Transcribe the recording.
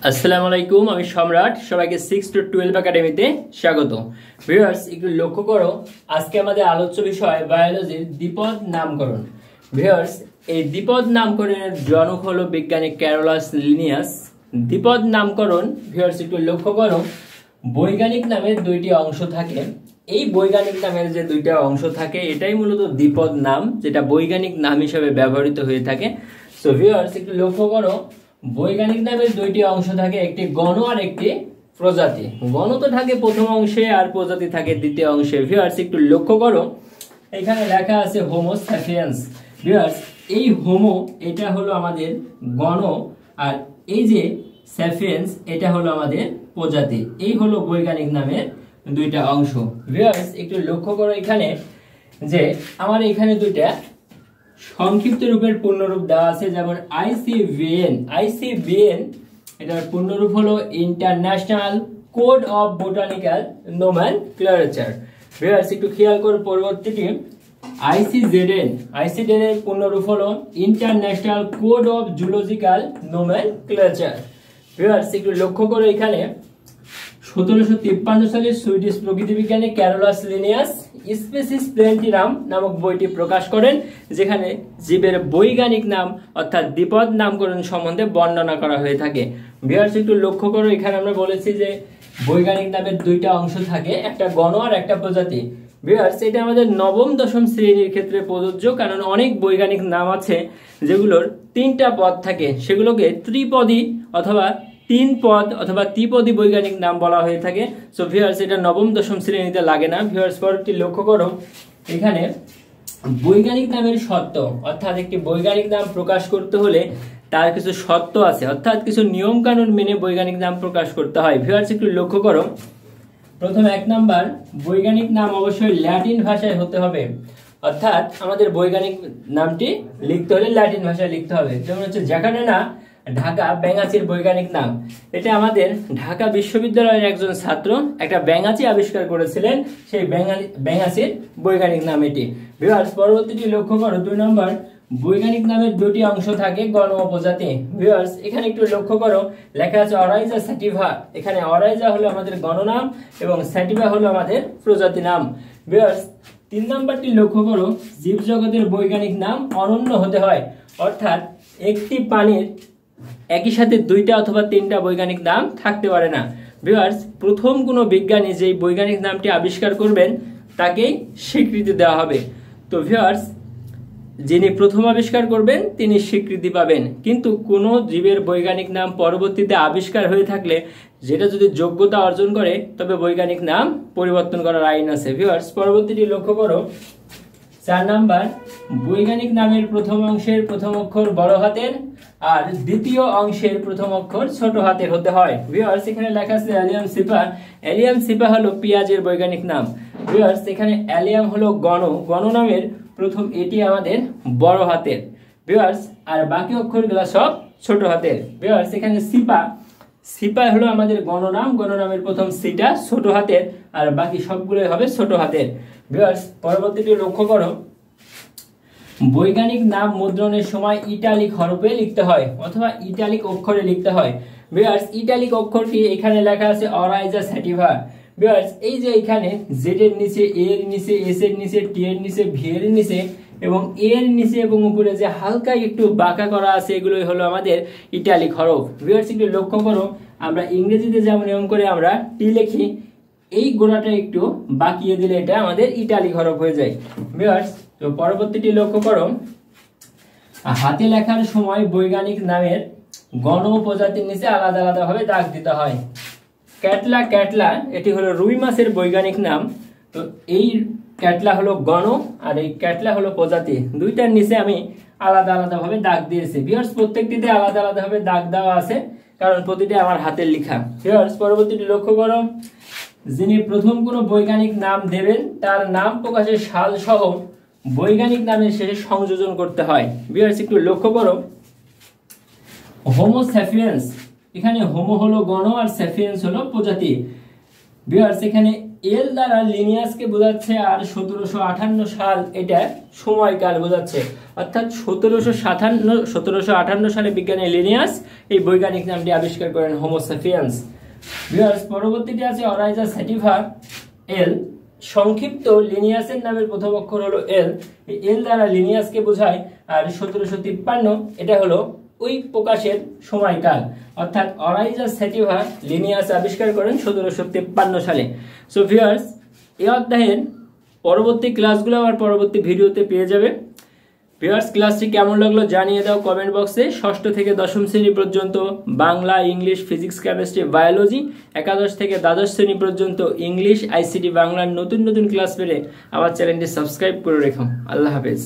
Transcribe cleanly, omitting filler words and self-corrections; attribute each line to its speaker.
Speaker 1: আসসালামু আলাইকুম, আমি সম্রাট। সবাইকে 6 to 12 একাডেমিতে স্বাগত। ভিউয়ার্স, একটু লক্ষ্য করো, আজকে আমাদের আলোচ্য বিষয় বায়োলজির দ্বিপদ নামকরণ। ভিউয়ার্স, এই দ্বিপদ নামকরণের জনক হলো বিজ্ঞানী ক্যারোলাস লিনিয়াস। দ্বিপদ নামকরণ ভিউয়ার্স একটু লক্ষ্য করো, বৈজ্ঞানিক নামের দুইটি অংশ থাকে। এই বৈজ্ঞানিক নামের যে দুইটা অংশ থাকে এটাই মূলত দ্বিপদ নাম, যেটা বৈজ্ঞানিক নাম হিসেবে ব্যবহৃত হয়ে থাকে। সো ভিউয়ার্স, একটু লক্ষ্য করো, বৈজ্ঞানিক নামের দুইটি অংশ থাকে, একটি গণ আর একটি প্রজাতি। গণ তো থাকে প্রথম অংশে আর প্রজাতি থাকে দ্বিতীয় অংশে। ভিউয়ার্স, একটু লক্ষ্য করো, এখানে লেখা আছে হোমো স্যাপিয়েন্স। ভিউয়ার্স, এই হোমো এটা হলো আমাদের গণ, আর এই যে স্যাপিয়েন্স এটা হলো আমাদের প্রজাতি। এই হলো বৈজ্ঞানিক নামের দুইটা অংশ। ভিউয়ার্স, একটু লক্ষ্য করো এখানে যে আমার এখানে দুইটা সংক্ষিপ্ত রূপের পূর্ণরূপ দেওয়া আছে, যেমন আইসিবিএন এটার পূর্ণরূপ হলো international code of botanical nomenclature. Viewers, একটু খেয়াল করো পরবর্তীটি আইসিজেডএন এর পূর্ণরূপ হলো international code of zoological nomenclature. Viewers, একটু লক্ষ্য করো এখানে 1753 সালে সুইডিশ প্রকৃতিবিজ্ঞানী ক্যারোলাস লিনিয়াস স্পেসিস প্লেন্টিরাম নামক বইটি প্রকাশ করেন, যেখানে জীবের বৈজ্ঞানিক নাম অর্থাৎ দ্বিপদ নামকরণ সম্বন্ধে বর্ণনা করা হয়ে থাকে। ভিউয়ার্স, একটু লক্ষ্য করো, এখানে আমরা বলেছি যে বৈজ্ঞানিক নামের দুইটা অংশ থাকে, একটা গণ আর একটা প্রজাতি। ভিউয়ার্স, এটা আমাদের নবম দশম শ্রেণীর ক্ষেত্রে প্রযোজ্য, কারণ অনেক বৈজ্ঞানিক নাম আছে যেগুলোর তিনটা পদ থাকে, সেগুলোকে ত্রিপদী অথবা তিন পদ অথবা ত্রিপদী বৈজ্ঞানিক নাম বলা হয়ে থাকে। সো ভিউয়ার্স, এটা নবম দশম শ্রেণীতে লাগে না। ভিউয়ার্স, পরবর্তী লক্ষ্য করো, এখানে বৈজ্ঞানিক নামের সত্য, অর্থাৎ একটি বৈজ্ঞানিক নাম প্রকাশ করতে হলে তার কিছু সত্য আছে, অর্থাৎ কিছু নিয়ম কানুন মেনে বৈজ্ঞানিক নাম প্রকাশ করতে হয়। ভিউয়ার্স, একটু লক্ষ্য করো, প্রথম 1 নাম্বার, বৈজ্ঞানিক নাম অবশ্যই ল্যাটিন ভাষায় হতে হবে, অর্থাৎ আমাদের বৈজ্ঞানিক নামটি লিখতে হলে ল্যাটিন ভাষায় লিখতে হবে। যেমন হচ্ছে জ্যাকার্ডিনা ঢাকা ব্যাঙাচির বৈজ্ঞানিক নাম। এটা আমাদের ঢাকা বিশ্ববিদ্যালয়ের একজন ছাত্র একটা ব্যাঙাচি আবিষ্কার করেছিলেন, সেই ব্যাঙাচির বৈজ্ঞানিক নাম এটি। ভিউয়ার্স, পরবর্তীটি লক্ষ্য করো, 2 নম্বর, বৈজ্ঞানিক নামের দুটি অংশ থাকে, গণ ও প্রজাতি। ভিউয়ার্স, এখানে একটু লক্ষ্য করো, লেখা আছে অরাইজা স্যাটিভা। এখানে অরাইজা হলো আমাদের গণনাম এবং স্যাটিভা হলো আমাদের প্রজাতি নাম। ভিউয়ার্স, 3 নম্বরটি লক্ষ্য করো, জীবজগতের বৈজ্ঞানিক নাম অনন্য হতে হয়, অর্থাৎ একটি প্রাণীর একই সাথে দুইটা অথবা তিনটা বৈজ্ঞানিক নাম থাকতে পারে না। ভিউয়ার্স, প্রথম কোনো বিজ্ঞানী যেই বৈজ্ঞানিক নামটি আবিষ্কার করবেন তাকেই স্বীকৃতি দেওয়া হবে। তো ভিউয়ার্স, যিনি প্রথম আবিষ্কার করবেন তিনি স্বীকৃতি পাবেন, কিন্তু কোনো জীবের বৈজ্ঞানিক নাম পরবর্তীতে আবিষ্কার হয়ে থাকলে যেটা যদি যোগ্যতা অর্জন করে তবে বৈজ্ঞানিক নাম পরিবর্তন করার আইন আছে। ভিউয়ার্স, পরবর্তীটি লক্ষ্য করো, 4 নাম্বার, বৈজ্ঞানিক নামের প্রথম অংশের প্রথম অক্ষর বড় হাতের আর দ্বিতীয় অংশের প্রথম অক্ষর ছোট হাতের হতে হয়। ভিউয়ার্স, এখানে লেখা আছে অ্যালিয়াম সিপা। অ্যালিয়াম সিপা হলো পেঁয়াজের বৈজ্ঞানিক নাম। ভিউয়ার্স, এখানে অ্যালিয়াম হলো গণ নামের প্রথম এটি আমাদের বড় হাতের। ভিউয়ার্স, আর বাকি অক্ষরগুলো সব ছোট হাতের। ভিউয়ার্স, এখানে সিপা হলো আমাদের গণনামের প্রথম সিটা ছোট হাতের আর বাকি সবগুলোই হবে ছোট হাতের। ভিউয়ার্স, পরবর্তীটি লক্ষ্য করো, বৈজ্ঞানিক নাম মুদ্রণের সময় ইটালিক হরফে লিখতে হয় অথবা ইটালিক অক্ষরে লিখতে হয়। ভিউয়ার্স, ইটালিক অক্ষরটি এখানে লেখা আছে অরাইজা স্যাটিভা। ভিউয়ার্স, এই যে এখানে জেড এর নিচে, এ এর নিচে, এস এর নিচে, টি এর নিচে, ভি এর নিচে এবং এ এর নিচে এবং উপরে যে হালকা একটু বাঁকা করা আছে এগুলোই হলো আমাদের ইটালিক হরফ। ভিউয়ার্স, একটু লক্ষ্য করো, আমরা ইংরেজিতে যেমন নিয়ম করে আমরা টি লিখি, এই গোড়াটা একটু বাঁকিয়ে দিলে এটা আমাদের ইটালিক হরফ হয়ে যায়। ভিউয়ার্স, তো পরবর্তীটি লক্ষ্য করো, হাতে লেখার সময় বৈজ্ঞানিক নামের গণ ও প্রজাতির নিচে আলাদা আলাদা ভাবে দাগ দিতে হয়। ক্যাটলা এটি হলো রুই মাছের বৈজ্ঞানিক নাম। তো এই ক্যাটলা হলো গণ আর এই ক্যাটলা হলো প্রজাতি, দুইটার নিচে আমি আলাদা আলাদা ভাবে দাগ দিয়েছি। ভিউয়ার্স, প্রত্যেকটিতে আলাদা আলাদা ভাবে দাগ দেওয়া আছে, কারণ প্রতিটি আমার হাতের লেখা। ভিউয়ার্স, পরবর্তীটি লক্ষ্য করো, যিনি প্রথম কোনো বৈজ্ঞানিক নাম দেবেন তার নাম প্রকাশের সাল সহ বৈজ্ঞানিক নামের শেষে সংযোজন করতে হয়। ভিউয়ার্স, একটু লক্ষ্য করো, হোমো স্যাপিয়েন্স, এখানে হোমো হলো গণ আর স্যাপিয়েন্স হলো প্রজাতি। ভিউয়ার্স, এখানে এল দ্বারা লিনিয়াসকে বোঝাচ্ছে আর 1758 সাল এটা সময়কাল বোঝাচ্ছে, অর্থাৎ 1758 সালে বিজ্ঞানী লিনিয়াস এই বৈজ্ঞানিক নামটি আবিষ্কার করেন হোমো স্যাপিয়েন্স। ভিউয়ার্স পরবর্তীটি আছে অরাইজা স্যাটিভা এল। সংক্ষিপ্ত লিনিয়াসের নামের প্রথম অক্ষর হলো এল, এল দ্বারা লিনিয়াসকে বোঝায় আর 1753 এটা হলো ওই প্রকাশের সময়কাল, অর্থাৎ অরাইজা স্যাটিভা লিনিয়াস আবিষ্কার করেন 1753 সালে। সো ভিউয়ার্স এই অধ্যায়ের পরবর্তী ক্লাসগুলো আবার পরবর্তী ভিডিওতে পেয়ে যাবে। ভিউয়ার্স ক্লাসটি কেমন লাগলো জানিয়ে দাও কমেন্ট বক্সে। ষষ্ঠ থেকে দশম শ্রেণী পর্যন্ত Bangla, English, physics, chemistry, biology, একাদশ থেকে দ্বাদশ শ্রেণী পর্যন্ত ইংলিশ, আইসিটি, বাংলার নতুন নতুন ক্লাস পেলে আমার চ্যানেলটি সাবস্ক্রাইব করে রেখো। আল্লাহ হাফেজ।